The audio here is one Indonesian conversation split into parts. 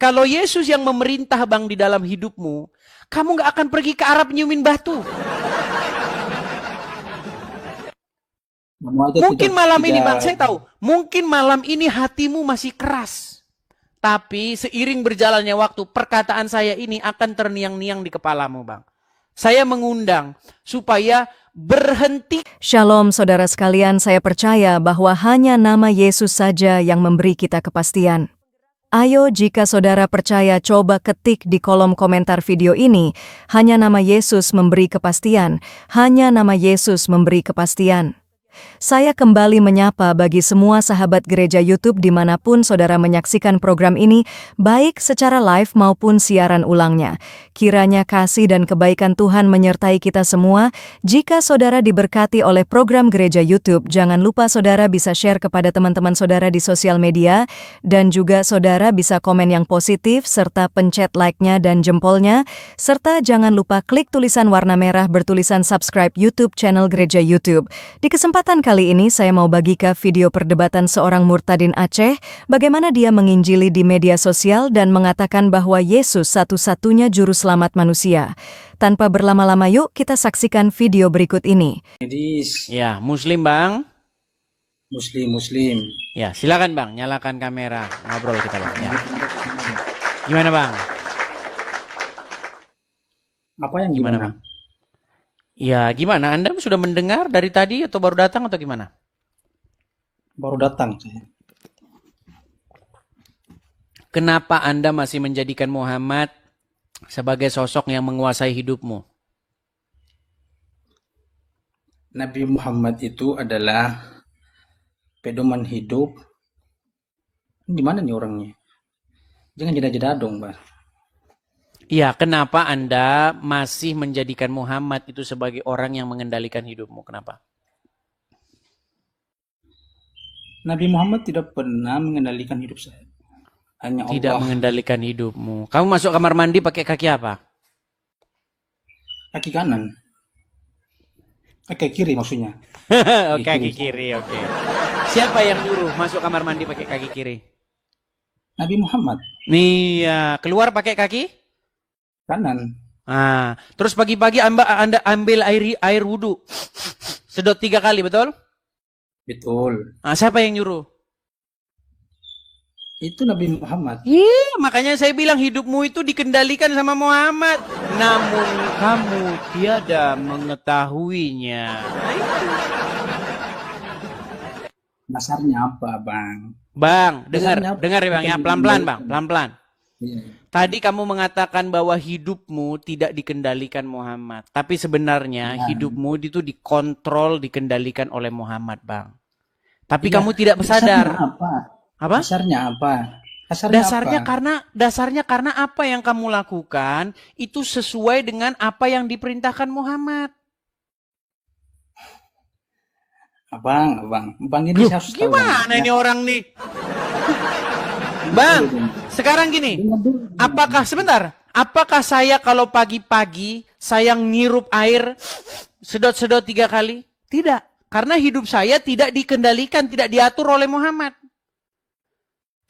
Kalau Yesus yang memerintah bang di dalam hidupmu, kamu nggak akan pergi ke Arab nyumin batu. Mungkin malam ini bang, saya tahu. Mungkin malam ini hatimu masih keras. Tapi seiring berjalannya waktu, perkataan saya ini akan terniang-niang di kepalamu bang. Saya mengundang supaya berhenti. Shalom saudara sekalian, saya percaya bahwa hanya nama Yesus saja yang memberi kita kepastian. Ayo jika saudara percaya coba ketik di kolom komentar video ini, hanya nama Yesus memberi kepastian, hanya nama Yesus memberi kepastian. Saya kembali menyapa bagi semua sahabat gereja YouTube dimanapun saudara menyaksikan program ini, baik secara live maupun siaran ulangnya. Kiranya kasih dan kebaikan Tuhan menyertai kita semua. Jika saudara diberkati oleh program gereja YouTube, jangan lupa saudara bisa share kepada teman-teman saudara di sosial media, dan juga saudara bisa komen yang positif, serta pencet like-nya dan jempolnya, serta jangan lupa klik tulisan warna merah bertulisan subscribe YouTube channel gereja YouTube. Di kesempatan kali ini saya mau bagikan video perdebatan seorang murtadin Aceh, bagaimana dia menginjili di media sosial dan mengatakan bahwa Yesus satu-satunya juru selamat manusia. Tanpa berlama-lama yuk kita saksikan video berikut ini. Ya, Muslim bang. Muslim. Ya, silakan bang, nyalakan kamera, ngobrol kita bang. Ya. Gimana bang? Apa yang gimana bang? Ya, gimana? Anda sudah mendengar dari tadi atau baru datang atau gimana? Baru datang saya. Kenapa Anda masih menjadikan Muhammad sebagai sosok yang menguasai hidupmu? Nabi Muhammad itu adalah pedoman hidup. Di mana nih orangnya? Jangan jeda-jeda dong, Bang. Iya, kenapa Anda masih menjadikan Muhammad itu sebagai orang yang mengendalikan hidupmu? Kenapa? Nabi Muhammad tidak pernah mengendalikan hidup saya. Hanya Allah. Tidak mengendalikan hidupmu. Kamu masuk kamar mandi pakai kaki apa? Kaki kanan. Kaki kiri maksudnya. Oke, kaki kiri, oke. Siapa yang nyuruh masuk kamar mandi pakai kaki kiri? Nabi Muhammad. Nih, ya. Keluar pakai kaki? Kanan. Nah, terus pagi-pagi Anda ambil air wudhu. Sedot 3 kali, betul? Betul. Nah, siapa yang nyuruh? Itu Nabi Muhammad. Iya, makanya saya bilang hidupmu itu dikendalikan sama Muhammad. Namun kamu tiada mengetahuinya. Nah, itu. Dasarnya apa, Bang? Bang, dengar ya Bang ya, pelan-pelan Bang, pelan-pelan. Iya. Tadi kamu mengatakan bahwa hidupmu tidak dikendalikan Muhammad. Tapi sebenarnya hidupmu itu dikontrol, dikendalikan oleh Muhammad, Bang. Tapi kamu tidak sadar. Apa? Dasarnya apa? Dasarnya karena apa yang kamu lakukan itu sesuai dengan apa yang diperintahkan Muhammad. Bang ini harus tahu. Gimana ini orang nih? Bang, sekarang gini, apakah saya kalau pagi-pagi saya ngirup air sedot-sedot 3 kali? Tidak, karena hidup saya tidak dikendalikan, tidak diatur oleh Muhammad.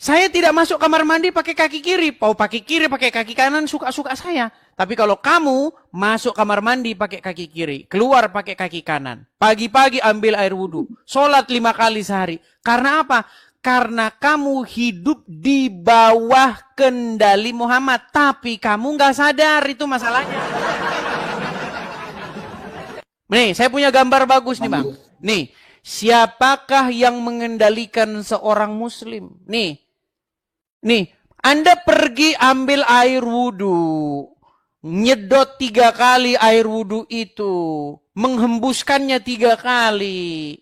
Saya tidak masuk kamar mandi pakai kaki kiri, mau pakai kiri, pakai kaki kanan, suka-suka saya. Tapi kalau kamu masuk kamar mandi pakai kaki kiri, keluar pakai kaki kanan, pagi-pagi ambil air wudhu, sholat 5 kali sehari. Karena apa? Karena kamu hidup di bawah kendali Muhammad. Tapi kamu nggak sadar, itu masalahnya. Nih, saya punya gambar bagus nih Bang. Nih, siapakah yang mengendalikan seorang muslim? Nih, Anda pergi ambil air wudhu. Nyedot 3 kali air wudhu itu. Menghembuskannya 3 kali.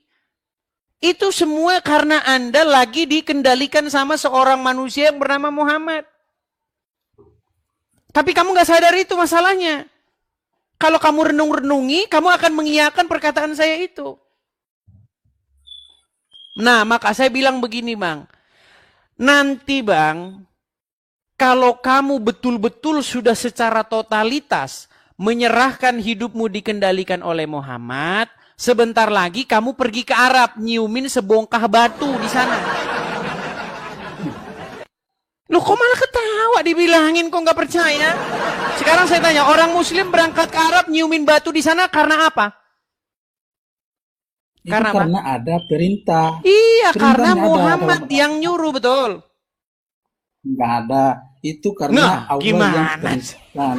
Itu semua karena Anda lagi dikendalikan sama seorang manusia yang bernama Muhammad. Tapi kamu gak sadar itu masalahnya. Kalau kamu renung-renungi, kamu akan mengiyakan perkataan saya itu. Nah, maka saya bilang begini Bang. Nanti Bang, kalau kamu betul-betul sudah secara totalitas menyerahkan hidupmu dikendalikan oleh Muhammad, sebentar lagi kamu pergi ke Arab, nyiumin sebongkah batu di sana. Loh kok malah ketawa dibilangin kok nggak percaya? Sekarang saya tanya, orang muslim berangkat ke Arab nyiumin batu di sana karena apa? Itu Karena apa? karena ada perintah. Iya, karena Perintahnya ada Muhammad dalam yang nyuruh, betul. Nggak ada. Itu karena Nah, Allah gimana? yang perintahkan.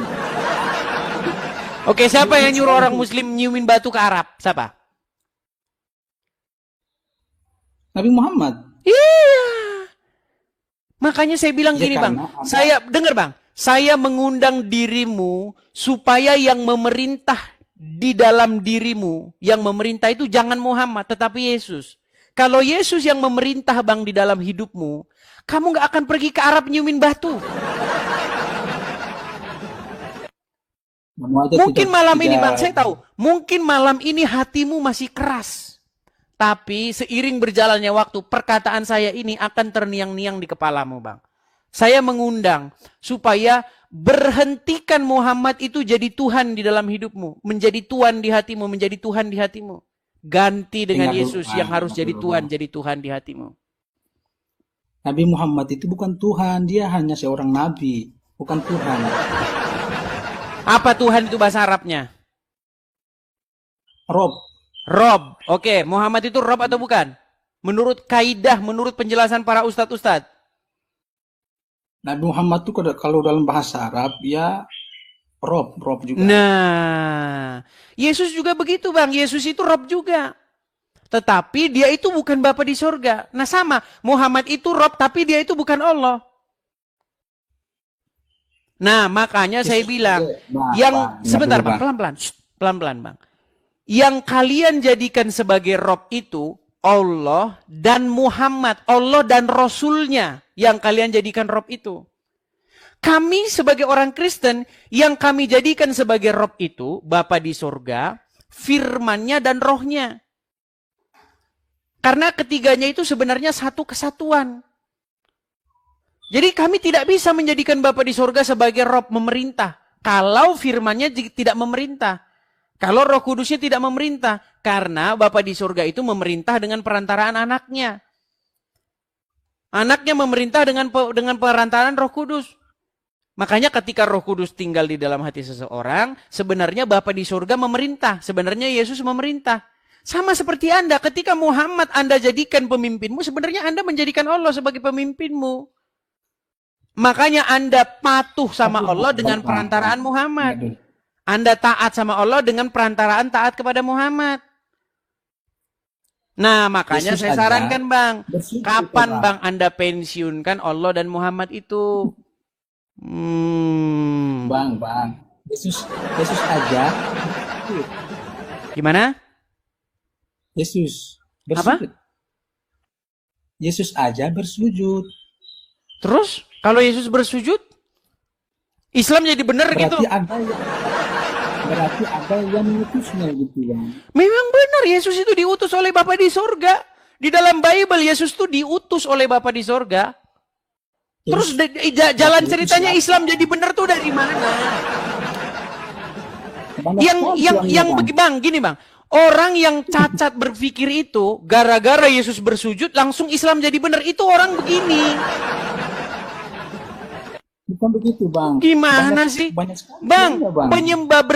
Oke, siapa yang nyuruh orang muslim nyiumin batu ke Arab? Siapa? Nabi Muhammad. Iya. Makanya saya bilang Ya, gini, karena Bang. ada- Saya dengar, Bang. Saya mengundang dirimu supaya yang memerintah di dalam dirimu, yang memerintah itu jangan Muhammad, tetapi Yesus. Kalau Yesus yang memerintah, Bang, di dalam hidupmu, kamu nggak akan pergi ke Arab nyiumin batu. Kamu aja Mungkin tidak- malam ini, tidak- Bang, saya tahu. Mungkin malam ini hatimu masih keras. Tapi seiring berjalannya waktu, perkataan saya ini akan terniang-niang di kepalamu, Bang. Saya mengundang supaya berhentikan Muhammad itu jadi Tuhan di dalam hidupmu. Menjadi Tuhan di hatimu, menjadi Tuhan di hatimu. Ganti dengan Dengar dulu, Yesus Bang. yang harus Dengar jadi dulu, Tuhan, Bang. jadi Tuhan di hatimu. Nabi Muhammad itu bukan Tuhan, dia hanya seorang nabi, bukan Tuhan. Apa Tuhan itu bahasa Arabnya? Rob, Rob. Oke, Muhammad itu Rob atau bukan? Menurut kaidah, menurut penjelasan para ustadz-ustadz. Nabi Muhammad itu kalau dalam bahasa Arab ya Rob juga. Nah, Yesus juga begitu, Bang. Yesus itu Rob juga. Tetapi dia itu bukan Bapa di sorga. Nah sama, Muhammad itu Rob, tapi dia itu bukan Allah. Nah makanya saya bilang, sebentar Bang, pelan-pelan. Pelan-pelan, Bang. Yang kalian jadikan sebagai Rob itu Allah dan Muhammad, Allah dan Rasulnya yang kalian jadikan Rob itu. Kami sebagai orang Kristen yang kami jadikan sebagai Rob itu, Bapa di sorga, firman-Nya dan rohnya. Karena ketiganya itu sebenarnya satu kesatuan. Jadi kami tidak bisa menjadikan Bapa di sorga sebagai Rob memerintah. Kalau firman-Nya tidak memerintah. Kalau Roh Kudusnya tidak memerintah. Karena Bapa di sorga itu memerintah dengan perantaraan anaknya. Anaknya memerintah dengan perantaraan Roh Kudus. Makanya ketika Roh Kudus tinggal di dalam hati seseorang, sebenarnya Bapa di sorga memerintah. Sebenarnya Yesus memerintah. Sama seperti Anda, ketika Muhammad Anda jadikan pemimpinmu, sebenarnya Anda menjadikan Allah sebagai pemimpinmu. Makanya Anda patuh sama Allah dengan perantaraan Muhammad. Anda taat sama Allah dengan perantaraan taat kepada Muhammad. Nah, makanya Yesus saya ada sarankan, Bang, bersyukur, kapan Bang. Bang Anda pensiunkan Allah dan Muhammad itu? Bang, Yesus aja. Gimana? Yesus Apa? bersujud. Yesus aja bersujud. Terus kalau Yesus bersujud, Islam jadi benar gitu. Berarti ada yang mengutusnya gitu, Bang. Memang benar Yesus itu diutus oleh Bapa di sorga. Di dalam Bible Yesus itu diutus oleh Bapa di sorga. Terus jalan ceritanya Islam jadi benar tuh dari mana? Bang, gini Bang. Orang yang cacat berpikir itu, gara-gara Yesus bersujud, langsung Islam jadi benar. Itu orang begini. Bukan begitu, Bang. Gimana sih? Bang, penyembah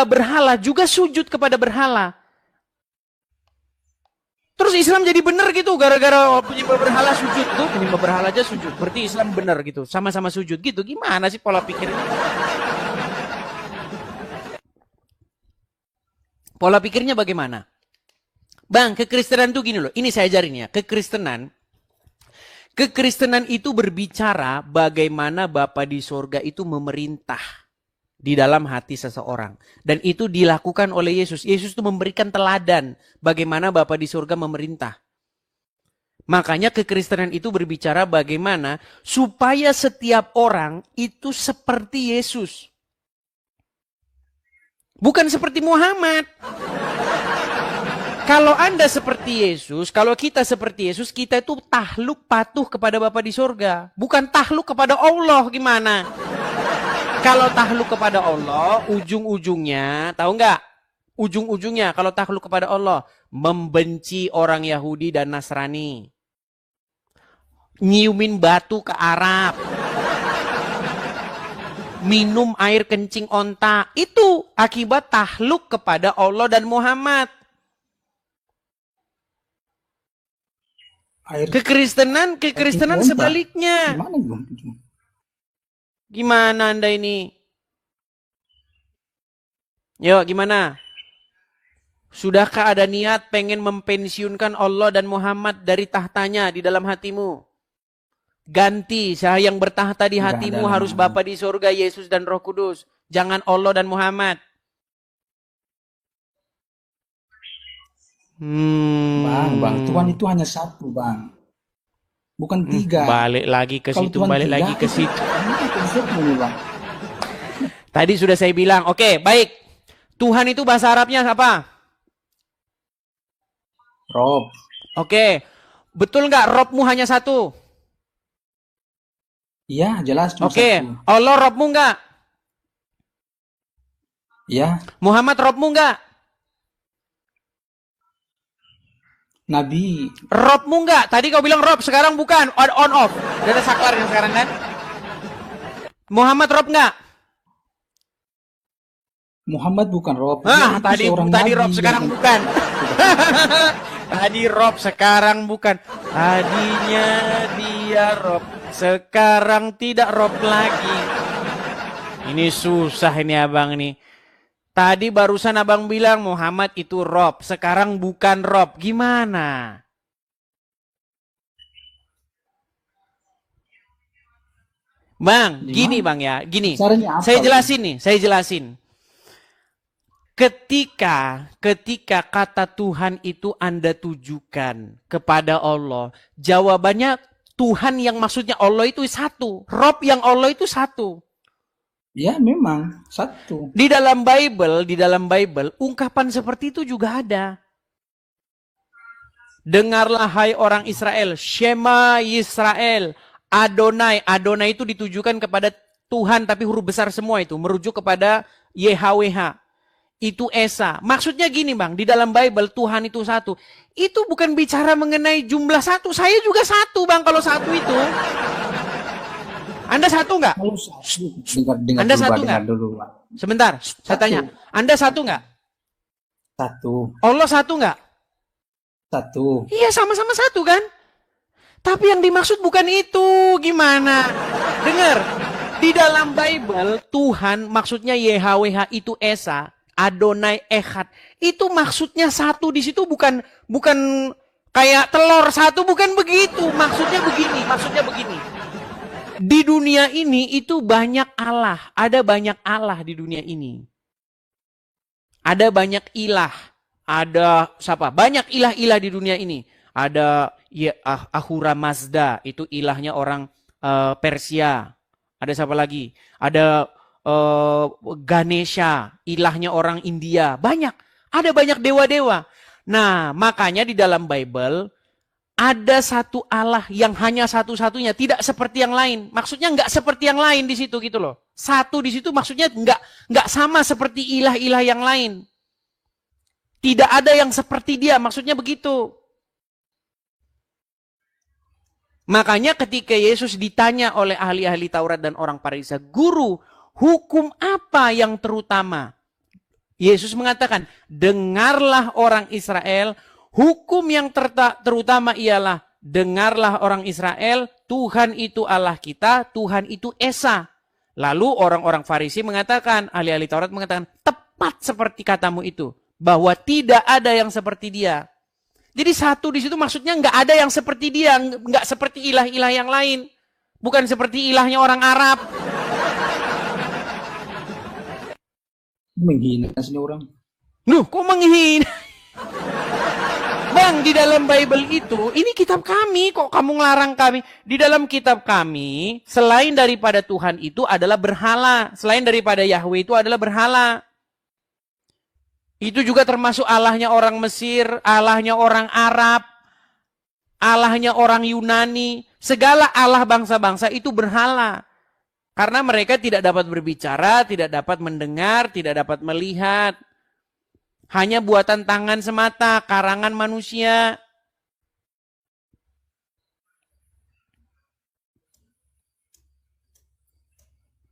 berhala juga sujud kepada berhala. Terus Islam jadi benar gitu, gara-gara penyembah berhala sujud. Tuh, penyembah berhala aja sujud. Berarti Islam benar gitu, sama-sama sujud gitu. Gimana sih pola pikirnya? Pola pikirnya bagaimana? Bang, kekristenan tuh gini loh. Ini saya ajarin ya. Kekristenan itu berbicara bagaimana Bapa di sorga itu memerintah di dalam hati seseorang. Dan itu dilakukan oleh Yesus. Yesus itu memberikan teladan bagaimana Bapa di sorga memerintah. Makanya kekristenan itu berbicara bagaimana supaya setiap orang itu seperti Yesus. Bukan seperti Muhammad. Kalau Anda seperti Yesus, kalau kita seperti Yesus, kita itu takluk patuh kepada Bapa di sorga. Bukan takluk kepada Allah, gimana? Kalau takluk kepada Allah, ujung-ujungnya, tahu nggak? Ujung-ujungnya kalau takluk kepada Allah, membenci orang Yahudi dan Nasrani. nyiumin batu ke Arab, minum air kencing onta, itu akibat tahluk kepada Allah dan Muhammad. Air Kekristenan onta. sebaliknya. Gimana belum? Gimana Anda ini? Yuk, gimana? Sudahkah ada niat pengen mempensiunkan Allah dan Muhammad dari tahtanya di dalam hatimu? Ganti, saya yang bertahta di Nggak hatimu ada harus namanya. Bapa di surga, Yesus dan Roh Kudus. Jangan Allah dan Muhammad. Bang, Tuhan itu hanya satu, Bang. Bukan tiga. Balik lagi ke Kalau situ, Tuhan balik tiga, lagi ke situ. konsepnya nih, Bang. Tadi sudah saya bilang, oke, baik. Tuhan itu bahasa Arabnya apa? Rob. Oke, betul nggak Robmu hanya satu? Iya, jelas cuma Oke, satu. Allah Robmu nggak? Ya, Muhammad Robmu nggak? Nabi. Robmu nggak? Tadi kau bilang Rob, sekarang bukan. On off. Udah ada saklar yang sekarang kan? Muhammad Rob nggak? Muhammad bukan Rob. Ah, Dia itu tadi seorang Rob, nabi sekarang yang- bukan. Tadi Rob, sekarang bukan. Tadinya dia Rob, sekarang tidak Rob lagi. Ini susah ini abang nih. Tadi barusan abang bilang Muhammad itu Rob, sekarang bukan Rob. Gimana? Bang, gini bang ya, gini. Caranya apa, Saya Bang? jelasin nih, saya jelasin. Ketika kata Tuhan itu Anda tujukan kepada Allah, jawabannya Tuhan yang maksudnya Allah itu satu. Rob yang Allah itu satu. Ya, memang satu. Di dalam Bible, ungkapan seperti itu juga ada. Dengarlah hai orang Israel, Shema Yisrael, Adonai. Adonai itu ditujukan kepada Tuhan tapi huruf besar semua itu, merujuk kepada YHWH. Itu Esa. Maksudnya gini bang, di dalam Bible Tuhan itu satu. Itu bukan bicara mengenai jumlah satu. Saya juga satu bang kalau satu itu. Anda satu nggak? Kalau satu, dengar Anda dulu, satu Bang, nggak? dengar dulu, Bang. Sebentar, saya Satu. tanya. Anda satu nggak? Satu. Allah satu nggak? Satu. Iya sama-sama satu kan? Tapi yang dimaksud bukan itu. Gimana? Dengar. Di dalam Bible Tuhan maksudnya YHWH itu Esa. Adonai Echad. Itu maksudnya satu di situ bukan kayak telur satu, bukan begitu. Maksudnya begini. Di dunia ini itu banyak Allah, ada banyak Allah di dunia ini. Ada banyak ilah, ada siapa? Banyak ilah-ilah di dunia ini. Ada Ahura Mazda, itu ilahnya orang Persia. Ada siapa lagi? Ada Ganesha, ilahnya orang India. Banyak. Ada banyak dewa-dewa. Nah, makanya di dalam Bible ada satu Allah yang hanya satu-satunya, tidak seperti yang lain. Maksudnya nggak seperti yang lain di situ gitu loh. Satu di situ maksudnya nggak sama seperti ilah-ilah yang lain. Tidak ada yang seperti dia, maksudnya begitu. Makanya ketika Yesus ditanya oleh ahli-ahli Taurat dan orang Farisi, "Guru, hukum apa yang terutama?" Yesus mengatakan, dengarlah orang Israel, hukum yang terutama ialah, dengarlah orang Israel, Tuhan itu Allah kita, Tuhan itu Esa. Lalu orang-orang Farisi mengatakan, ahli-ahli Taurat mengatakan, tepat seperti katamu itu, bahwa tidak ada yang seperti dia. Jadi satu di situ maksudnya nggak ada yang seperti dia, nggak seperti ilah-ilah yang lain. Bukan seperti ilahnya orang Arab. Menghina sini orang. Nuh, kok menghina? Bang, di dalam Bible itu, ini kitab kami, kok kamu ngelarang kami? Di dalam kitab kami, selain daripada Tuhan itu adalah berhala. Selain daripada Yahweh itu adalah berhala. Itu juga termasuk Allahnya orang Mesir, Allahnya orang Arab, Allahnya orang Yunani. Segala Allah bangsa-bangsa itu berhala. Karena mereka tidak dapat berbicara, tidak dapat mendengar, tidak dapat melihat. Hanya buatan tangan semata, karangan manusia.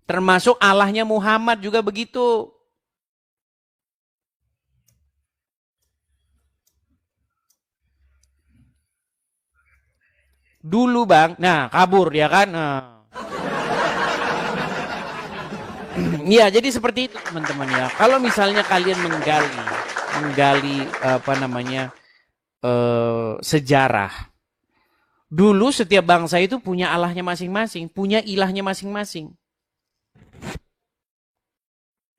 Termasuk Allahnya Muhammad juga begitu. Dulu bang, nah kabur ya kan. Nah. Ya jadi seperti itu teman-teman ya. Kalau misalnya kalian menggali apa namanya sejarah. Dulu setiap bangsa itu punya Allahnya masing-masing, punya ilahnya masing-masing.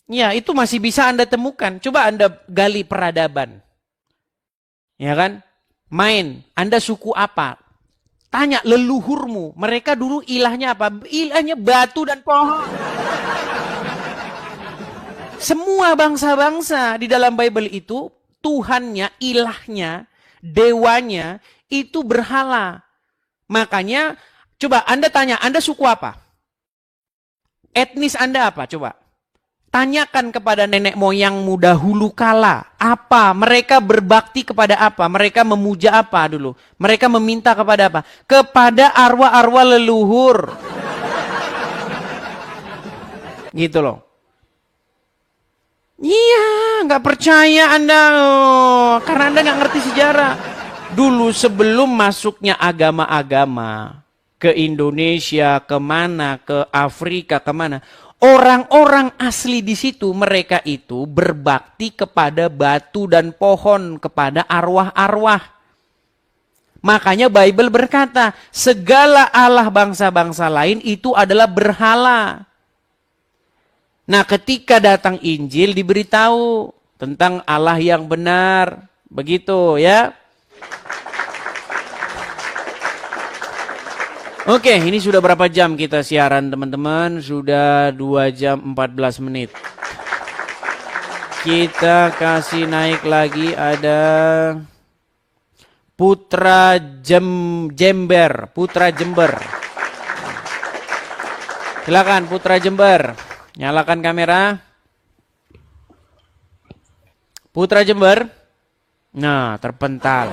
Ya itu masih bisa Anda temukan. Coba Anda gali peradaban. Ya kan? Main, Anda suku apa? Tanya leluhurmu, mereka dulu ilahnya apa? Ilahnya batu dan pohon. Semua bangsa-bangsa di dalam Bible itu, Tuhannya, ilahnya, dewanya, itu berhala. Makanya, coba Anda tanya, Anda suku apa? Etnis Anda apa? Coba. Tanyakan kepada nenek moyangmu dahulu kala, apa? Mereka berbakti kepada apa? Mereka memuja apa dulu? Mereka meminta kepada apa? Kepada arwah-arwah leluhur. Gitu loh. Iya, nggak percaya Anda. Oh, karena Anda nggak ngerti sejarah. Dulu sebelum masuknya agama-agama ke Indonesia, kemana, ke Afrika, kemana. Orang-orang asli di situ, mereka itu berbakti kepada batu dan pohon, kepada arwah-arwah. Makanya Bible berkata, segala Allah bangsa-bangsa lain itu adalah berhala. Nah ketika datang Injil diberitahu tentang Allah yang benar. Begitu ya. Oke, ini sudah berapa jam kita siaran teman-teman? Sudah 2 jam 14 menit. Kita kasih naik lagi ada Putra Jember. Putra Jember. Silakan Putra Jember. Nyalakan kamera. Putra Jember. Nah, terpental.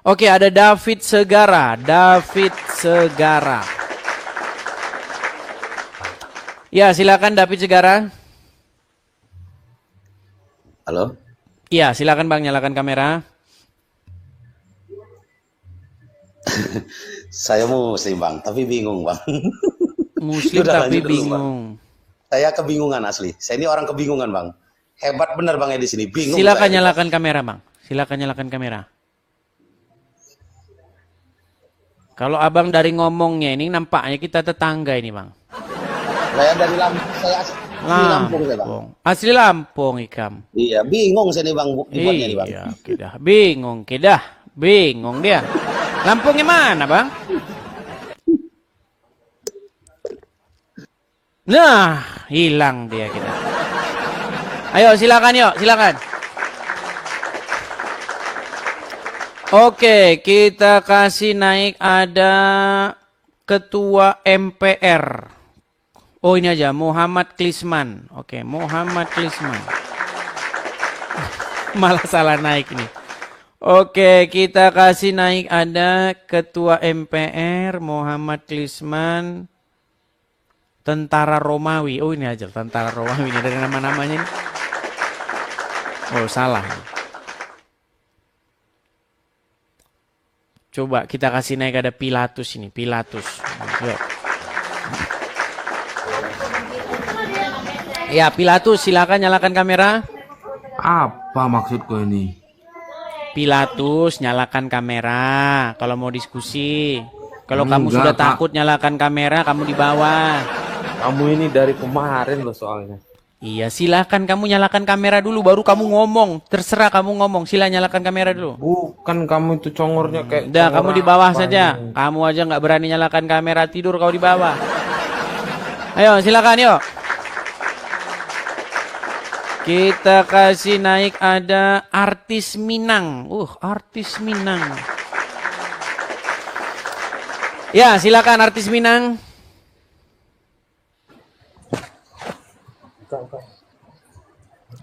Oke, ada David Segara. David Segara. Ya, silakan David Segara. Halo? Ya, silakan Bang, nyalakan kamera. Saya muslim Bang, tapi bingung Bang. Muslim Udah tapi lanjut dulu, Bang. bingung. Saya kebingungan asli. Saya ini orang kebingungan Bang. Hebat bener Bang ya di sini. Bingung. Silakan saya. nyalakan kamera Bang. Silakan nyalakan kamera. Kalau abang dari ngomongnya ini nampaknya kita tetangga ini Bang. Saya dari Lampung. Saya asli Lampung saya Bang. Asli Lampung ikam. Iya, bingung saya nih Bang. Buatnya nih Bang. Iya, kedah. Bingung, kedah. Bingung dia. Lampungnya mana Bang? Nah, hilang dia kita. Ayo silakan yuk, silakan. Oke, kita kasih naik ada Ketua MPR. Oh ini aja, Muhammad Klisman. Oke, Muhammad Klisman. Malah salah naik nih. Oke, kita kasih naik ada Ketua MPR Muhammad Klisman. Tentara Romawi. Oh ini aja, Tentara Romawi. Ini dari nama-namanya ini. Oh salah. Coba kita kasih naik ada Pilatus ini. Pilatus. Yuk. Ya Pilatus silakan nyalakan kamera. Apa maksudku ini? Pilatus nyalakan kamera kalau mau diskusi. Kalau kamu Enggak, sudah Kak. takut nyalakan kamera, kamu di bawah. Kamu ini dari kemarin loh soalnya. Iya silakan kamu nyalakan kamera dulu baru kamu ngomong. Terserah kamu ngomong. Sila nyalakan kamera dulu. Bukan kamu itu congornya kayak Udah congor kamu di bawah apa saja. ini? Kamu aja nggak berani nyalakan kamera, tidur kau di bawah. Ayo silakan yuk. Kita kasih naik ada artis Minang. Artis Minang. Ya silakan artis Minang.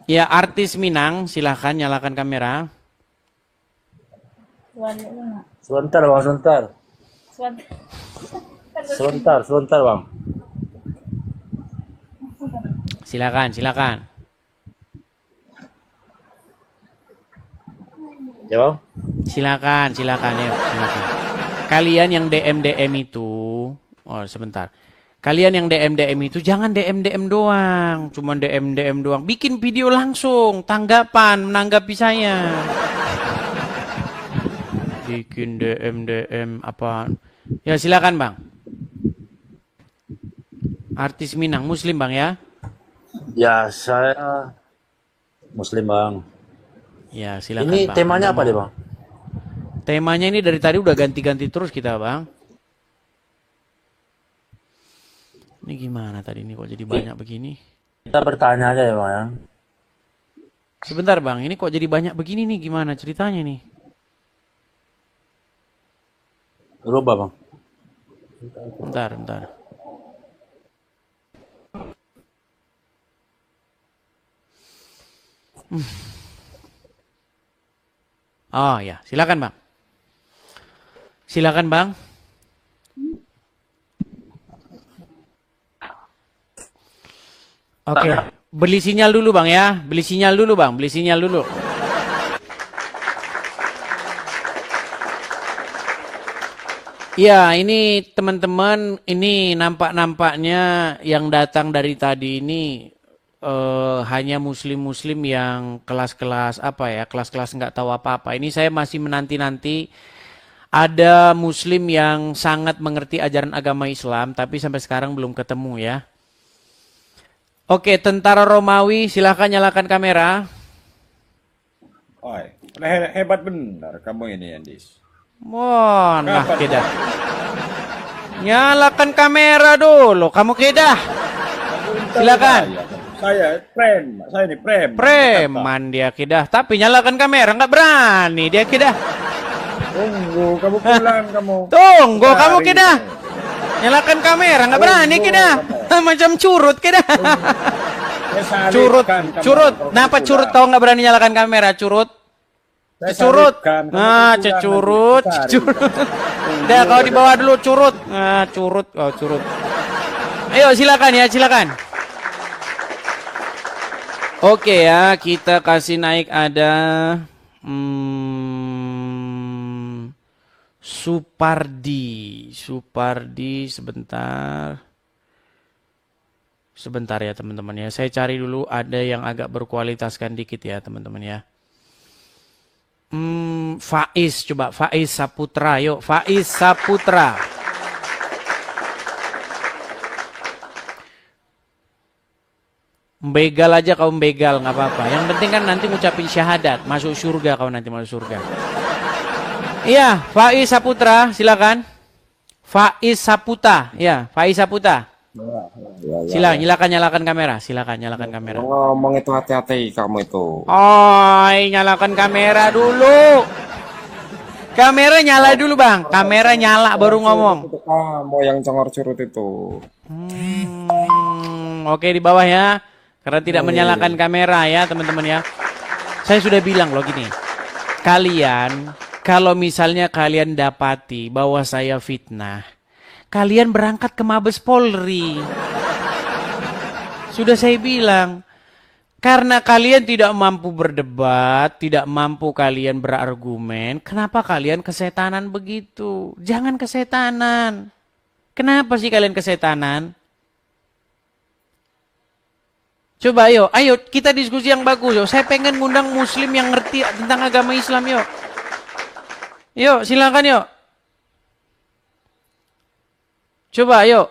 Ya artis Minang silahkan nyalakan kamera. Sebentar bang, sebentar. Sebentar, sebentar bang. Silakan, silakan. Ya bang. Silakan, silakan ya, silakan. Kalian yang DM itu, oh sebentar. Kalian yang DM itu jangan DM doang, cuman DM doang. Bikin video langsung, tanggapan, menanggapi saya. Bikin DM apa? Ya silakan bang. Artis Minang, Muslim bang ya? Ya saya Muslim bang. Ya silakan Ini bang. temanya Anda apa mau- deh bang? Temanya ini dari tadi udah ganti-ganti terus kita bang. Ini gimana tadi ini kok jadi banyak begini? Kita bertanya aja ya bang ya. Sebentar bang, ini kok jadi banyak begini nih? Gimana ceritanya nih? Rubah bang. Bentar, bentar. Oh ya, silakan bang. Silakan bang. Oke, beli sinyal dulu bang ya. Beli sinyal dulu bang, beli sinyal dulu. Ya, ini teman-teman, ini nampaknya yang datang dari tadi ini hanya muslim-muslim yang kelas-kelas apa ya, kelas-kelas nggak tahu apa-apa. Ini saya masih menanti-nanti ada muslim yang sangat mengerti ajaran agama Islam, tapi sampai sekarang belum ketemu ya. Oke, tentara Romawi, silahkan nyalakan kamera. Oi, hebat benar kamu ini, Andis. Wah, nah kedah. Nyalakan kamera dulu, kamu kedah. Silakan. Saya ini prem. Preman dia kedah, tapi nyalakan kamera nggak berani dia kedah. Tunggu, kamu pulang kamu. Tunggu, kamu Cari. kedah. Nyalakan kamera nggak berani kedah. Macam curut kedah. Saya salibkan Curut, kamu curut. kalau Kenapa pulang. curut tahu nggak berani nyalakan kamera? Curut. Saya Curut. salibkan, kamu Nah, pulang cecurut, nanti, cari. cecurut. Udah kau di bawah dulu curut. Nah, curut, oh curut. Ayo silakan ya, silakan. Oke ya, kita kasih naik ada Supardi. Supardi sebentar. Sebentar ya teman-teman ya. Saya cari dulu ada yang agak berkualitaskan dikit ya teman-teman ya. Faiz, coba Faiz Saputra, yuk Faiz Saputra. Begal aja kau begal, nggak apa-apa. Yang penting kan nanti ngucapin syahadat, masuk surga kau nanti masuk surga. Iya, Faiz Saputra, silakan. Faiz Saputra, ya Faiz Saputra. Silakan nyalakan kamera, silakan nyalakan kamera. Ngomong itu hati-hati kamu itu. Oi, nyalakan kamera dulu. Kamera nyala dulu, Bang. Kamera nyala baru ngomong. Itu kamu yang congor curut itu. Oke di bawah ya. Karena tidak menyalakan kamera ya, teman-teman ya. Saya sudah bilang loh gini. Kalian kalau misalnya kalian dapati bahwa saya fitnah, kalian berangkat ke Mabes Polri. Sudah saya bilang, karena kalian tidak mampu berdebat, tidak mampu kalian berargumen, kenapa kalian kesetanan begitu? Jangan kesetanan. Kenapa sih kalian kesetanan? Coba ayo kita diskusi yang bagus yuk. Saya pengen ngundang muslim yang ngerti tentang agama Islam yuk. Yuk, silakan yuk. Coba yuk.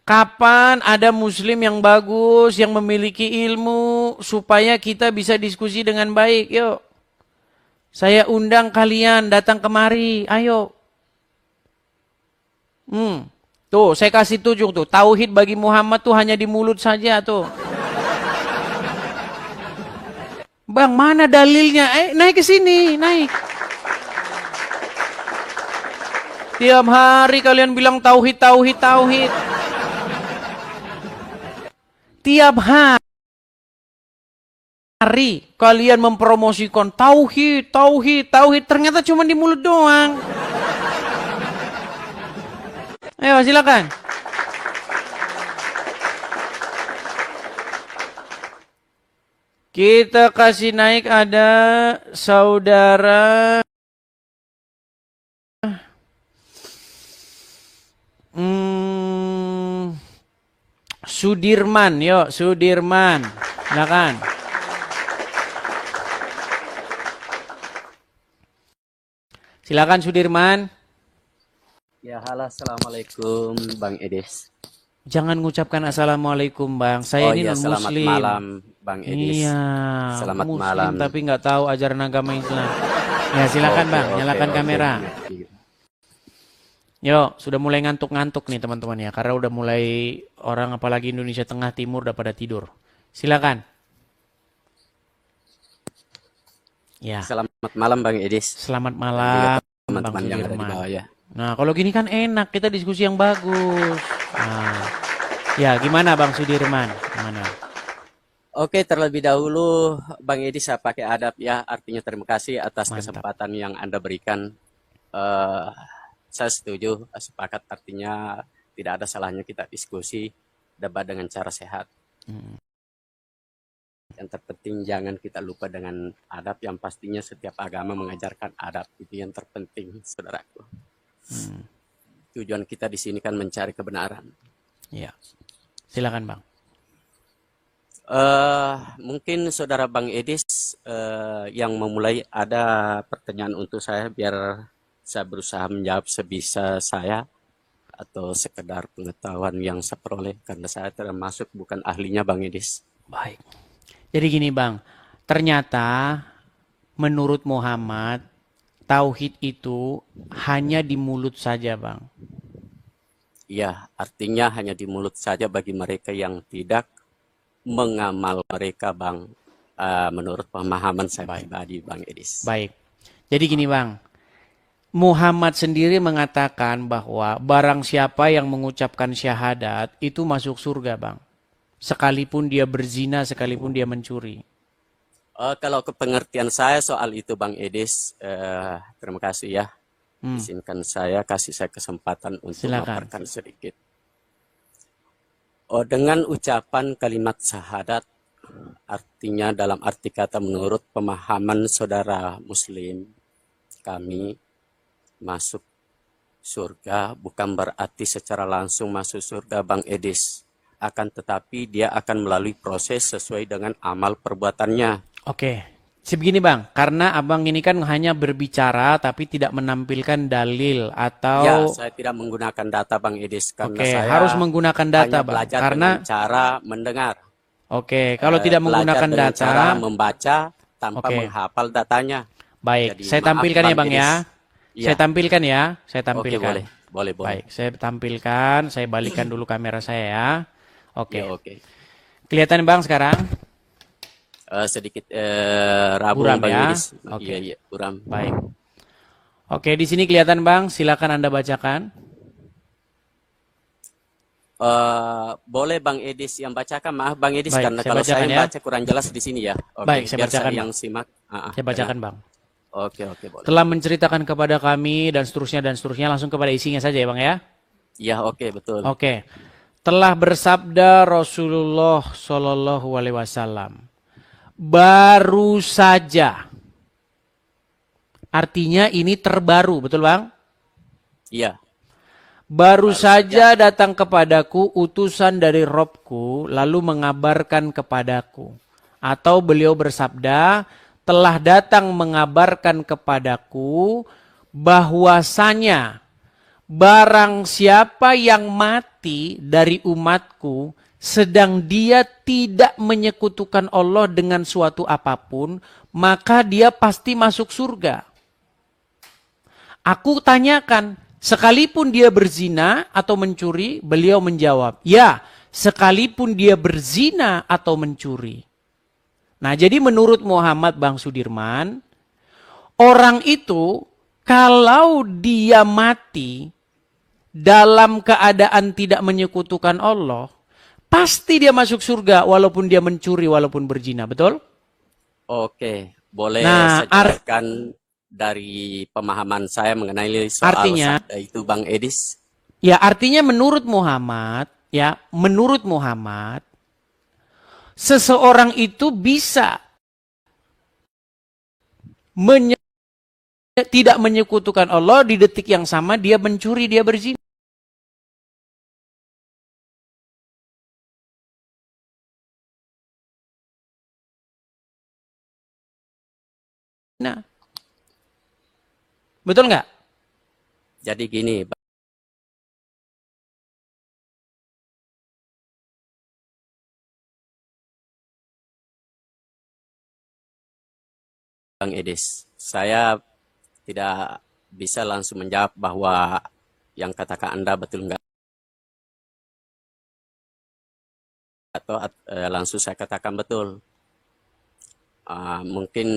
Kapan ada muslim yang bagus, yang memiliki ilmu, supaya kita bisa diskusi dengan baik, yuk. Saya undang kalian datang kemari, ayo. Tuh, saya kasih tunjuk tuh. Tauhid bagi Muhammad tuh hanya di mulut saja tuh. Bang, mana dalilnya? Naik ke sini, naik. Tiap hari kalian bilang tauhid, tauhid, tauhid. Tiap hari kalian mempromosikan tauhid, tauhid, tauhid. Ternyata cuma di mulut doang. Ayo silakan. Kita kasih naik ada saudara Sudirman, yuk Sudirman, silakan. Silakan Sudirman. Ya, halo, assalamualaikum, Bang Edis. Jangan ngucapkan assalamualaikum Bang. Saya ini non selamat Muslim. malam, Bang Edis. Iya. Selamat Muslim, malam. tapi nggak tahu ajaran agama Islam. Ya silakan Bang, nyalakan kamera. Yo, sudah mulai ngantuk-ngantuk nih teman-teman ya, karena udah mulai orang apalagi Indonesia Tengah Timur udah pada tidur. Silakan. Ya. Selamat malam, Bang Edis. Selamat malam, Bang Teman-teman yang ada di Sudirman. bawah ya. Nah, kalau gini kan enak, kita diskusi yang bagus. Nah, ya gimana Bang Sudirman? Gimana? Oke, terlebih dahulu, Bang Edis, saya pakai adab ya. Artinya terima kasih atas Mantap. kesempatan yang Anda berikan. Saya setuju, sepakat, artinya tidak ada salahnya kita diskusi, debat dengan cara sehat. Yang terpenting jangan kita lupa dengan adab, yang pastinya setiap agama mengajarkan adab. Itu yang terpenting, saudaraku. Tujuan kita di sini kan mencari kebenaran. Ya. Silakan Bang. Mungkin saudara Bang Edis yang memulai, ada pertanyaan untuk saya, biar saya berusaha menjawab sebisa saya atau sekedar pengetahuan yang saya peroleh, karena saya termasuk bukan ahlinya Bang Edis. Baik. Jadi gini Bang, ternyata menurut Muhammad, tauhid itu hanya di mulut saja Bang. Iya, artinya hanya di mulut saja bagi mereka yang tidak mengamal mereka, Bang. Menurut pemahaman saya pribadi, Bang Edis. Baik. Jadi gini Bang, Muhammad sendiri mengatakan bahwa barang siapa yang mengucapkan syahadat itu masuk surga Bang. Sekalipun dia berzina, sekalipun dia mencuri. Kalau kepengertian saya soal itu, Bang Edis, terima kasih ya. Izinkan saya, kasih saya kesempatan untuk memaparkan sedikit. Dengan ucapan kalimat syahadat, artinya dalam arti kata menurut pemahaman saudara Muslim, kami masuk surga bukan berarti secara langsung masuk surga, Bang Edis. Akan tetapi dia akan melalui proses sesuai dengan amal perbuatannya. Oke, sebegini Bang, karena Abang ini kan hanya berbicara tapi tidak menampilkan dalil atau... Ya, saya tidak menggunakan data Bang Edis, karena saya harus menggunakan data hanya Bang, belajar karena dengan cara mendengar. Oke, kalau tidak menggunakan dengan data, cara membaca tanpa menghafal datanya. Baik, Jadi, saya maaf, tampilkan ya Bang Edis. ya. Ya. Saya tampilkan ya, saya tampilkan. Oke, boleh. Baik, saya tampilkan, saya balikan dulu kamera saya ya. Oke. Ya, oke. Kelihatan Bang sekarang? Sedikit rabu Buram Bang ya. Edis. Oke. Iya, buram. Baik. Oke, di sini kelihatan Bang, silakan Anda bacakan. Boleh Bang Edis yang bacakan, maaf Bang Edis, Baik, karena saya kalau saya bacakan ya. baca kurang jelas di sini ya. Oke, Baik, saya biar bacakan, yang Bang. simak. Saya bacakan Bang. Oke, boleh. Telah menceritakan kepada kami dan seterusnya, langsung kepada isinya saja ya Bang ya. Iya, oke, betul. Oke. Telah bersabda Rasulullah Shallallahu Alaihi Wasallam, baru saja. Artinya ini terbaru, betul Bang? Iya. Baru saja datang kepadaku utusan dari Robku, lalu mengabarkan kepadaku. Atau beliau bersabda, telah datang mengabarkan kepadaku bahwasanya barang siapa yang mati dari umatku, sedang dia tidak menyekutukan Allah dengan suatu apapun, maka dia pasti masuk surga. Aku tanyakan, sekalipun dia berzina atau mencuri, beliau menjawab, ya, sekalipun dia berzina atau mencuri. Nah, jadi menurut Muhammad Bang Sudirman, orang itu kalau dia mati dalam keadaan tidak menyekutukan Allah, pasti dia masuk surga walaupun dia mencuri, walaupun berzina, betul? Oke, boleh Nah, saya jelaskan dari pemahaman saya mengenai soal artinya, sabda itu Bang Edis? Ya, artinya menurut Muhammad, ya, menurut Muhammad, seseorang itu bisa tidak menyekutukan Allah di detik yang sama dia mencuri, dia berzina. Nah, betul nggak? Jadi gini, Bang Edis, saya tidak bisa langsung menjawab bahwa yang katakan Anda betul enggak, atau langsung saya katakan betul. Mungkin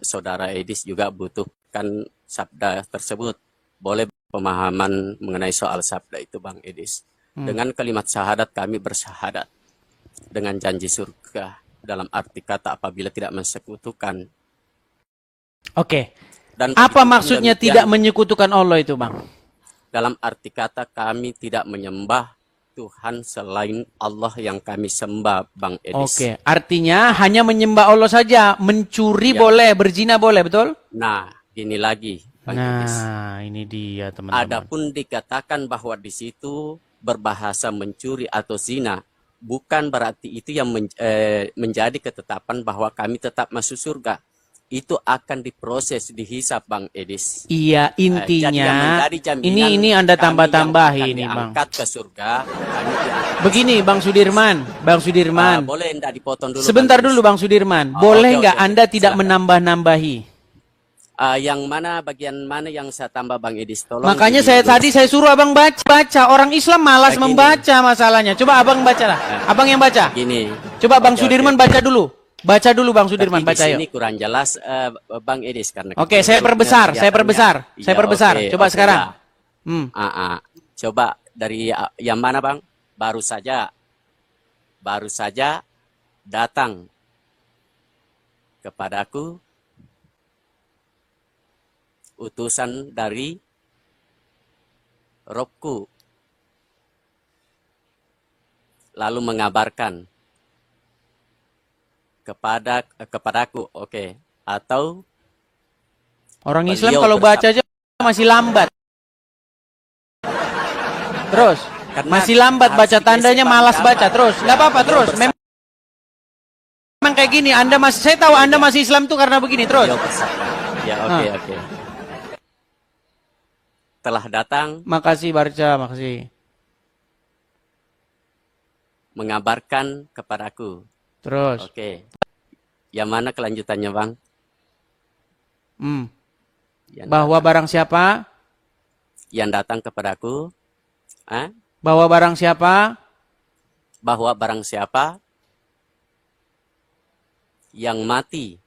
saudara Edis juga butuhkan sabda tersebut. Boleh pemahaman mengenai soal sabda itu, Bang Edis. Dengan kalimat syahadat kami bersyahadat dengan janji surga dalam arti kata apabila tidak mensekutukan. Oke. Dan Apa begitu maksudnya demikian, tidak menyekutukan Allah itu, Bang? dalam arti kata kami tidak menyembah Tuhan selain Allah yang kami sembah, Bang Edis. Oke, artinya hanya menyembah Allah saja, mencuri Ya. boleh, berzina boleh, betul? Nah, gini lagi, Bang Edis. Nah, ini dia teman-teman. Adapun dikatakan bahwa di situ berbahasa mencuri atau zina, bukan berarti itu yang menjadi ketetapan bahwa kami tetap masuk surga. Itu akan diproses, dihisap, Bang Edis. Iya, Jadi yang intinya menjadi jaminan ini Anda kami tambah-tambahi yang akan ini, Bang. diangkat ke surga. Kami diangkat. Begini, Bang Sudirman, Bang Sudirman. Boleh enggak dipotong dulu? Sebentar Bang Edis? dulu, Bang Sudirman. Oh, Boleh oke, nggak oke. Anda tidak Silakan. menambah-nambahi? Yang mana, bagian mana yang saya tambah, Bang Edis? Tolong Makanya ini saya dulu. tadi saya suruh Abang baca. Orang Islam malas Begini. membaca masalahnya. Coba Abang bacalah. Abang yang baca. Gini. Coba Bang Oke, Sudirman oke. baca dulu. Baca dulu Bang Sudirman, Tapi baca di yuk. sini kurang jelas, Bang Edis, karena Oke, saya perbesar, saya perbesar. Saya perbesar. Coba sekarang. Ya. Coba dari yang mana, Bang? Baru saja datang kepadaku utusan dari Robku, lalu mengabarkan kepadaku, oke, atau Orang Islam beliau kalau baca bersabda. aja masih lambat. Terus, Karena masih lambat harus baca digeser, tandanya, Bang, malas gambar. baca. Terus, Ya, nggak apa-apa, beliau terus. Memang kayak gini, saya tahu Anda masih Islam tuh karena begini, terus. Beliau bersabda. Ya, oke. Telah datang Makasih Barca, makasih. mengabarkan kepadaku. Terus. Oke. Yang mana kelanjutannya, Bang? Yang Bahwa barang siapa? Yang datang kepadaku, Bahwa barang siapa? bahwa barang siapa yang mati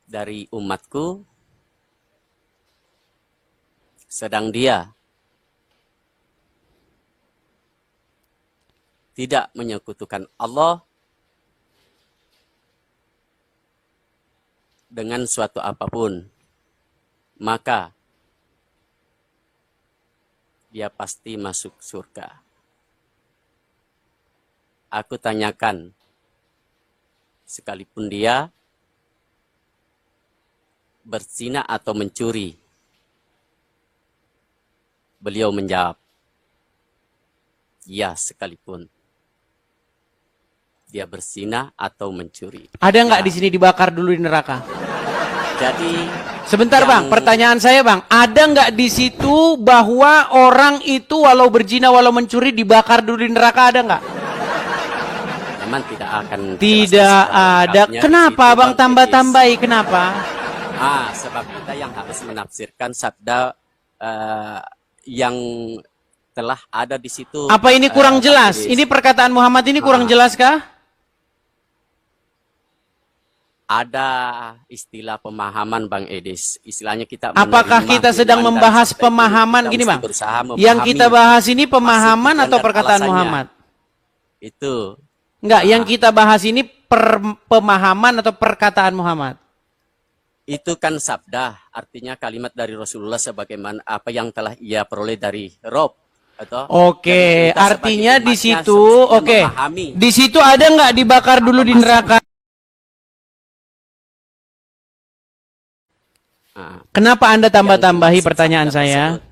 dari umatku, sedang dia tidak menyekutukan Allah dengan suatu apapun, maka dia pasti masuk surga. Aku tanyakan, sekalipun dia berzina atau mencuri. Beliau menjawab, ya, sekalipun dia berzina atau mencuri. Ada nggak Ya. di sini dibakar dulu di neraka? Jadi Sebentar yang- Bang, pertanyaan saya Bang, ada nggak di situ bahwa orang itu walau berzina walau mencuri dibakar dulu di neraka, ada nggak? memang tidak akan Tidak jelas ada. selengkapnya Kenapa di situ, Bang Bang tambah-tambahi? Kenapa? Edis. Sebab kita yang harus menafsirkan sabda yang telah ada di situ. Apa ini kurang Bang jelas? Edis. Ini perkataan Muhammad ini kurang jelas kah? Ada istilah pemahaman, Bang Edis. Istilahnya kita Apakah menerima kita sedang firman dan membahas sabda itu, pemahaman kita gini mesti Bang? berusaha Yang memahami kita bahas ini pemahaman maksud atau dan perkataan alasannya. Muhammad? Itu. Enggak, yang kita bahas ini pemahaman atau perkataan Muhammad? Itu kan sabda, artinya kalimat dari Rasulullah sebagaimana apa yang telah ia peroleh dari Rob. Atau Oke, dan kita artinya sebagai di umatnya situ, semestinya oke. memahami. Di situ ada nggak dibakar dulu di neraka? Nah, Kenapa Anda yang tambah-tambahi dimaksud pertanyaan sabda saya? tersebut.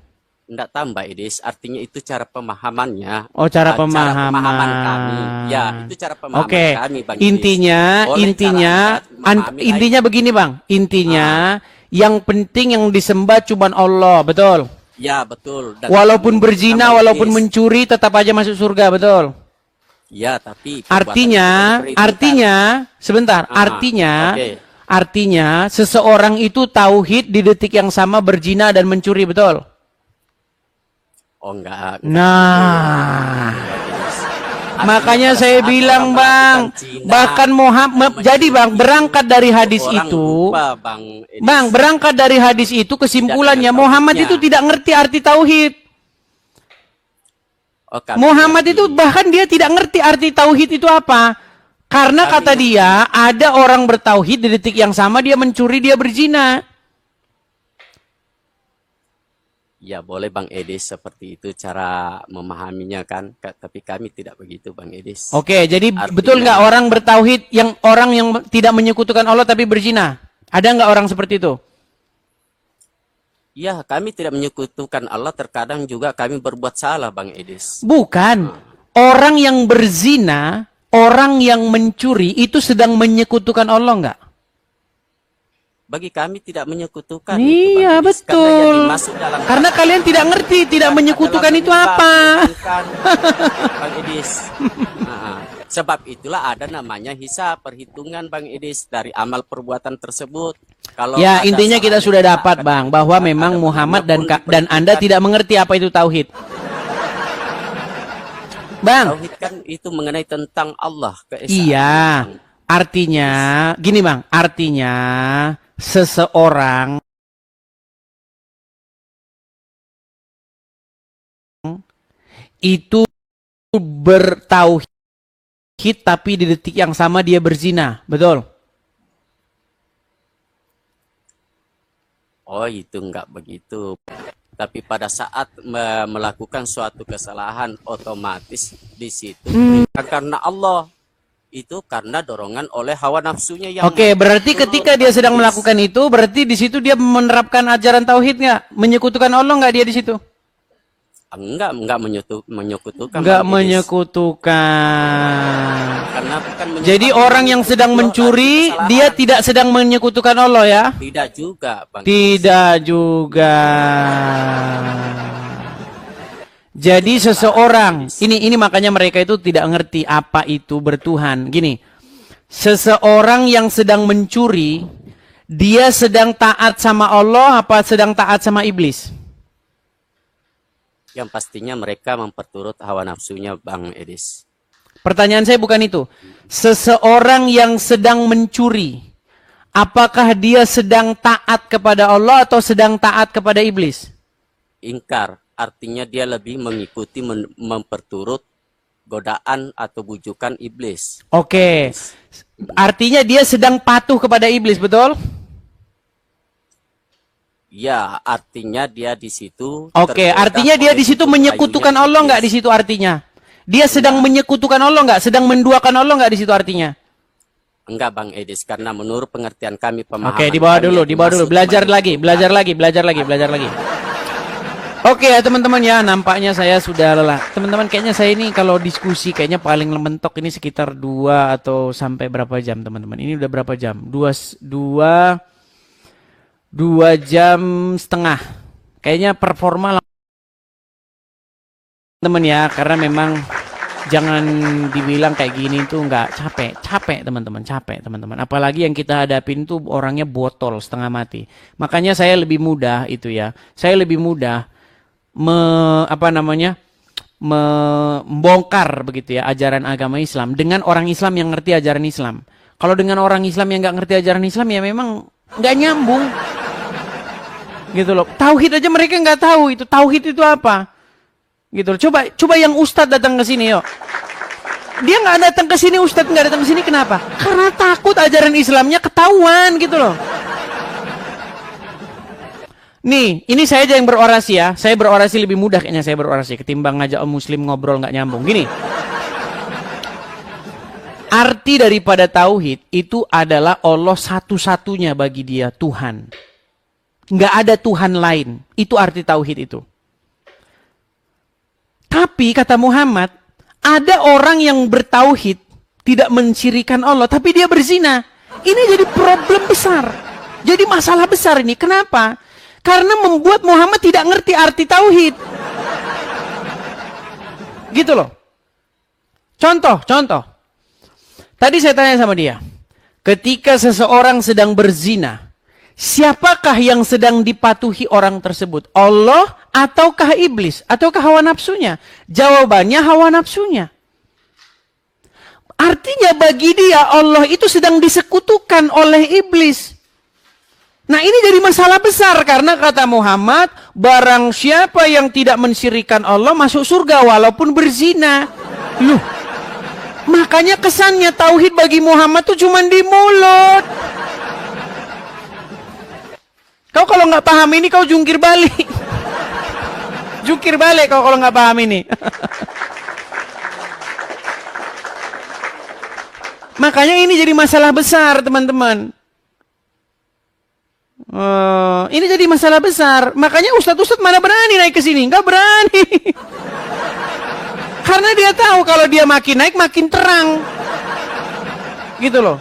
Enggak tambah, Idis. Artinya itu cara pemahamannya. Oh, cara Cara pemahaman pemahaman. kami. Ya, itu cara pemahaman Oke. kami, Bang Idis. Intinya, Boleh cara Anda memahami intinya begini, Bang. Intinya, yang penting yang disembah cuma Allah, betul? Ya, betul. Dan Walaupun kamu berzina, tambah, walaupun Idis. mencuri, tetap aja masuk surga, betul? Ya, tapi Artinya, sebentar, artinya, oke. artinya seseorang itu tauhid di detik yang sama berzina dan mencuri, betul? Oh, enggak. Nah, Idis. makanya Artinya saya pada saat bilang, orang Bang, melakukan zina, bahkan Muhammad, jadi Bang, berangkat dari hadis orang itu, lupa, Bang Idis. Bang, berangkat dari hadis itu kesimpulannya Tidak dengan Muhammad tauhidnya. itu tidak ngerti arti tauhid. Oh, kami Muhammad ngerti. itu bahkan dia tidak ngerti arti tauhid itu apa. Karena Kami kata ngerti. dia, ada orang bertauhid di detik yang sama dia mencuri, dia berzina. Ya, boleh Bang Edis, seperti itu cara memahaminya kan. Tapi kami tidak begitu, Bang Edis. Oke, jadi Artinya- betul nggak orang bertauhid yang orang yang tidak menyekutukan Allah tapi berzina? Ada nggak orang seperti itu? Ya, kami tidak menyekutukan Allah, terkadang juga kami berbuat salah, Bang Edis. Bukan. Orang yang berzina, orang yang mencuri itu sedang menyekutukan Allah nggak? Bagi kami tidak menyekutukan Iya, itu, Bang Edis. betul. Karena yang dimaksud dalam Karena kalian tidak ngerti, tidak menyekutukan adalah itu menyembah, apa. menyekutukan, Bang Edis. Nah, sebab itulah ada namanya hisab, perhitungan, Bang Edis, dari amal perbuatan tersebut. Kalau Ya, ada intinya kita salah, sudah kita dapat, akan Bang, bahwa ada memang Muhammad dan benar-benar dan Anda diperhitungkan. tidak mengerti apa itu tauhid. Bang, Tauhid kan itu mengenai tentang Allah, keesaan. iya. Artinya, gini Bang, artinya seseorang itu bertauhid tapi di detik yang sama dia berzina, betul? Oh, itu enggak begitu. Tapi pada saat melakukan suatu kesalahan, otomatis di situ bukan karena Allah, itu karena dorongan oleh hawa nafsunya yang Oke, berarti ketika dia sedang melakukan itu, berarti di situ dia menerapkan ajaran tauhid nggak? Menyekutukan Allah nggak dia di situ? enggak menyekutukan. Nggak Bang Idis. menyekutukan. Karena bukan Jadi orang yang sedang mencuri, dia tidak sedang menyekutukan Allah ya? tidak juga, Bang. Tidak juga. Jadi seseorang, ini makanya mereka itu tidak ngerti apa itu bertuhan. Gini, seseorang yang sedang mencuri, dia sedang taat sama Allah apa sedang taat sama iblis? Yang pastinya mereka memperturut hawa nafsunya, Bang Edis. Pertanyaan saya bukan itu. Seseorang yang sedang mencuri, apakah dia sedang taat kepada Allah atau sedang taat kepada iblis? Ingkar, artinya dia lebih mengikuti memperturut godaan atau bujukan iblis. Oke. Artinya dia sedang patuh kepada iblis, betul? Ya, artinya dia di situ. Oke, tergoda artinya dia oleh di situ tipu menyekutukan dayunya Allah nggak di iblis. situ artinya? Dia sedang menyekutukan Allah nggak? Sedang menduakan Allah nggak di situ artinya? Enggak, Bang Edis, karena menurut pengertian kami, pemahaman Oke, dibawa kami dulu, yang dibawa dulu. dimaksud Belajar lagi, menyekutukan. belajar lagi. Oke ya teman-teman ya, nampaknya saya sudah lelah. Teman-teman, kayaknya saya ini kalau diskusi kayaknya paling mentok ini sekitar 2 atau sampai berapa jam teman-teman? Ini udah berapa jam? 2 jam setengah. Kayaknya performa teman ya, karena memang jangan dibilang kayak gini tuh nggak capek teman-teman, apalagi yang kita hadapin tuh orangnya botol setengah mati. Makanya saya lebih mudah itu ya, saya lebih mudah membongkar begitu ya ajaran agama Islam dengan orang Islam yang ngerti ajaran Islam. Kalau dengan orang Islam yang nggak ngerti ajaran Islam ya memang nggak nyambung gitu loh. Tauhid aja mereka nggak tahu itu tauhid itu apa. Gitu loh. Coba yang ustadz datang ke sini yuk. Dia nggak datang ke sini, ustadz nggak datang ke sini, kenapa? Karena takut ajaran Islamnya ketahuan gitu loh. Nih, ini saya aja yang berorasi ya. Saya berorasi lebih mudah kayaknya saya berorasi ketimbang ngajak orang muslim ngobrol nggak nyambung. Gini. Arti daripada tauhid itu adalah Allah satu-satunya bagi dia Tuhan. Nggak ada Tuhan lain. Itu arti tauhid itu. Tapi kata Muhammad, ada orang yang bertauhid tidak mensyirikan Allah, tapi dia berzina. Ini jadi problem besar. Jadi masalah besar ini. Kenapa? Karena membuat Muhammad tidak ngerti arti tauhid. Gitu loh. Contoh. Tadi saya tanya sama dia. Ketika seseorang sedang berzina, siapakah yang sedang dipatuhi orang tersebut? Allah ataukah iblis? Ataukah hawa nafsunya? Jawabannya hawa nafsunya. Artinya bagi dia Allah itu sedang disekutukan oleh iblis. Nah ini jadi masalah besar karena kata Muhammad, barang siapa yang tidak mensyirikan Allah masuk surga walaupun berzina. Loh, makanya kesannya tauhid bagi Muhammad tuh cuma di mulut. Kau kalau nggak paham ini kau jungkir balik. Jungkir balik kau kalau nggak paham ini. Makanya ini jadi masalah besar teman-teman. Ini jadi masalah besar. Makanya ustadz-ustadz mana berani naik ke sini? Nggak berani. Karena dia tahu kalau dia makin naik makin terang. Gitu loh.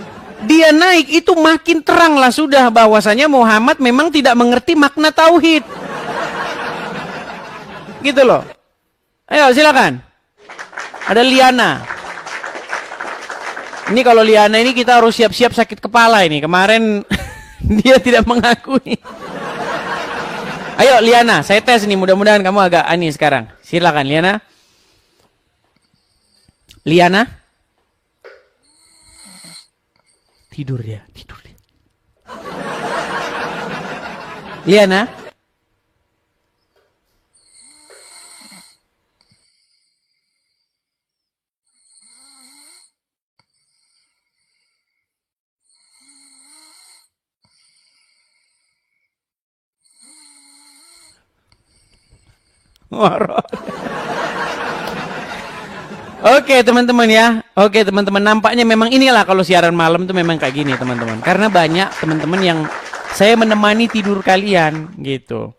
Dia naik itu makin terang lah sudah bahwasanya Muhammad memang tidak mengerti makna tauhid. Gitu loh. Ayo silakan. Ada Liana. Ini kalau Liana ini kita harus siap-siap sakit kepala ini. Kemarin dia tidak mengakui. Ayo Liana, saya tes nih. Mudah-mudahan kamu agak aneh sekarang. Silakan Liana. Liana. Tidur dia. Liana. Oke teman-teman ya. Oke teman-teman, nampaknya memang inilah kalau siaran malam tuh memang kayak gini teman-teman. Karena banyak teman-teman yang saya menemani tidur kalian gitu.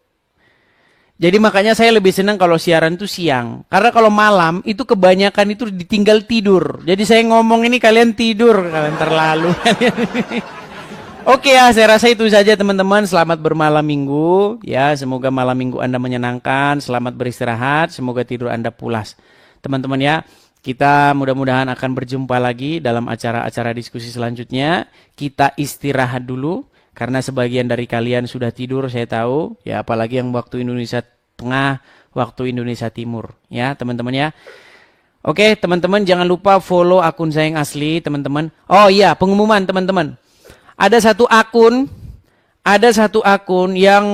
Jadi makanya saya lebih senang kalau siaran tuh siang. Karena kalau malam itu kebanyakan itu ditinggal tidur. Jadi saya ngomong ini kalian tidur, kalian terlalu. Oke ya, saya rasa itu saja teman-teman. Selamat bermalam minggu. Ya, semoga malam minggu Anda menyenangkan. Selamat beristirahat. Semoga tidur Anda pulas. Teman-teman ya, kita mudah-mudahan akan berjumpa lagi dalam acara-acara diskusi selanjutnya. Kita istirahat dulu. Karena sebagian dari kalian sudah tidur, saya tahu. Ya, apalagi yang waktu Indonesia Tengah, waktu Indonesia Timur. Ya, teman-teman ya. Oke, teman-teman jangan lupa follow akun saya yang asli, teman-teman. Oh iya, pengumuman teman-teman. Ada satu akun yang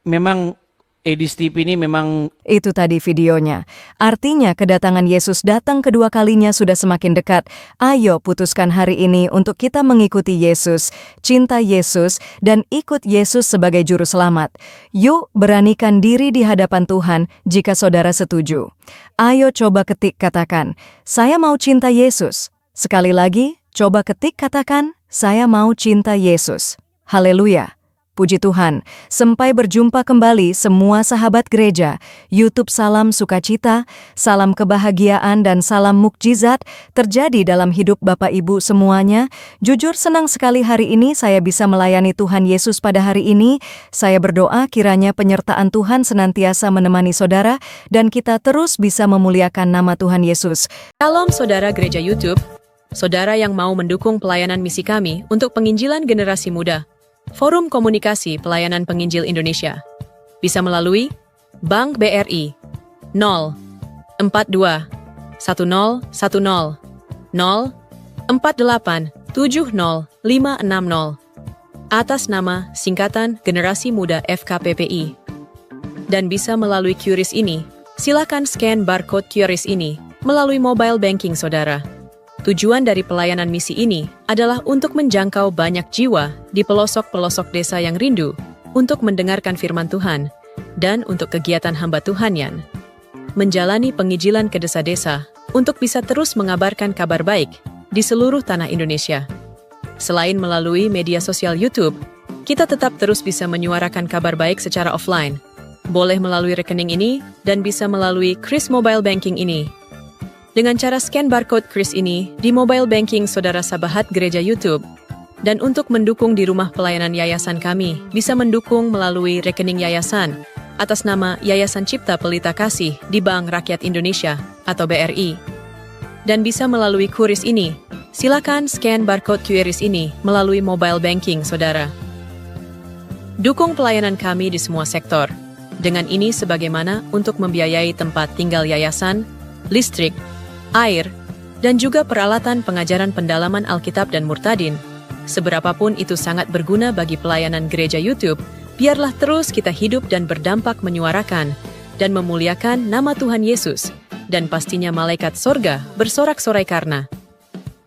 memang Edis TV ini memang... Itu tadi videonya. Artinya kedatangan Yesus datang kedua kalinya sudah semakin dekat. Ayo putuskan hari ini untuk kita mengikuti Yesus, cinta Yesus, dan ikut Yesus sebagai juru selamat. Yuk beranikan diri di hadapan Tuhan jika saudara setuju. Ayo coba ketik katakan, saya mau cinta Yesus. Sekali lagi, coba ketik katakan, saya mau cinta Yesus. Haleluya. Puji Tuhan, sampai berjumpa kembali semua sahabat gereja. YouTube salam sukacita, salam kebahagiaan dan salam mukjizat terjadi dalam hidup Bapak Ibu semuanya. Jujur senang sekali hari ini saya bisa melayani Tuhan Yesus pada hari ini. Saya berdoa kiranya penyertaan Tuhan senantiasa menemani saudara dan kita terus bisa memuliakan nama Tuhan Yesus. Shalom saudara gereja YouTube, saudara yang mau mendukung pelayanan misi kami untuk penginjilan generasi muda. Forum Komunikasi Pelayanan Penginjil Indonesia bisa melalui Bank BRI 042 1010 048 70560 atas nama singkatan Generasi Muda FKPPI. Dan bisa melalui QRIS ini, silakan scan barcode QRIS ini melalui mobile banking saudara. Tujuan dari pelayanan misi ini adalah untuk menjangkau banyak jiwa di pelosok-pelosok desa yang rindu untuk mendengarkan firman Tuhan dan untuk kegiatan hamba Tuhan yang menjalani penginjilan ke desa-desa untuk bisa terus mengabarkan kabar baik di seluruh tanah Indonesia. Selain melalui media sosial YouTube, kita tetap terus bisa menyuarakan kabar baik secara offline. Boleh melalui rekening ini dan bisa melalui Kris Mobile Banking ini. Dengan cara scan barcode Kris ini di mobile banking Saudara Sabahat Gereja YouTube. Dan untuk mendukung di rumah pelayanan yayasan kami, bisa mendukung melalui rekening yayasan atas nama Yayasan Cipta Pelita Kasih di Bank Rakyat Indonesia atau BRI. Dan bisa melalui QRIS ini. Silakan scan barcode QRIS ini melalui mobile banking Saudara. Dukung pelayanan kami di semua sektor. Dengan ini sebagaimana untuk membiayai tempat tinggal yayasan, listrik, air, dan juga peralatan pengajaran pendalaman Alkitab dan Murtadin. Seberapapun itu sangat berguna bagi pelayanan gereja YouTube, biarlah terus kita hidup dan berdampak menyuarakan dan memuliakan nama Tuhan Yesus, dan pastinya malaikat sorga bersorak-sorai karena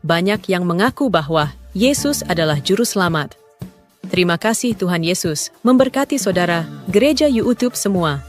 banyak yang mengaku bahwa Yesus adalah Juru Selamat. Terima kasih Tuhan Yesus, memberkati saudara, gereja YouTube semua.